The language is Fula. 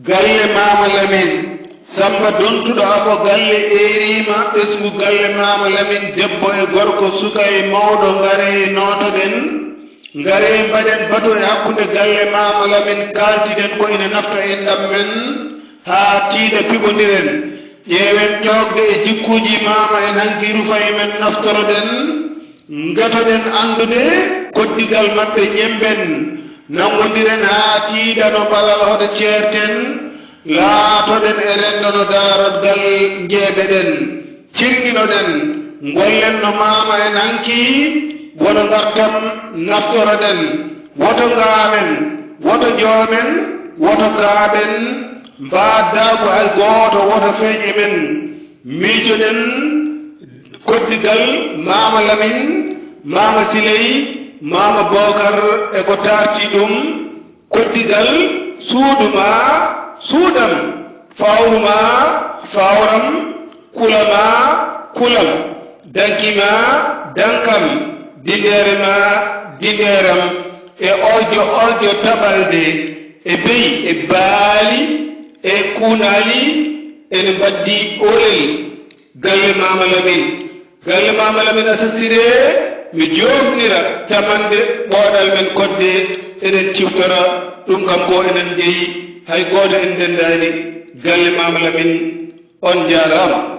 galle Mama Lamine Samba dontuɗo afo galle erima ɓesgu galle Mama Lamine debbo e gorko suka e mawɗo ngare notoɗen ngare mbaɗen bato e hakkude galle Mama Lamine kaltiden ko ina nafta en ɗam men ha tiiɗa piɓodiren ƴeewen ƴogde e jikkuji mama en hanki rufayi men naftoroɗen gatoɗen andude koddigal maɓɓe ƴemben nangodiren ha tiiɗano balal hoɗo ceerten laatoɗen e rendono daarodgal jeeɓeɗen cirginoɗen gollen no mama en hanki wono gartam naftoroɗen woto ngaamen woto joomen woto gaaɓen mbaddaago hay gooto woto feeƴe men miijoɗen koddigal Mama Lamine Mama Siley Mama Bocar e ko tarti ɗum koddigal suuduma suudam fawruma fawram kulama kulam dankima dankam dindeerema dindeeram e ojo tabalde e bey e baali e kunali ene baddi olel galle Mama Lamine asasire mi jofnira tamande ɓoɗal men kodde enen tiwtora ɗum kam ko enen jeeyi hay goto en dendani galle Mama Lamine on jarama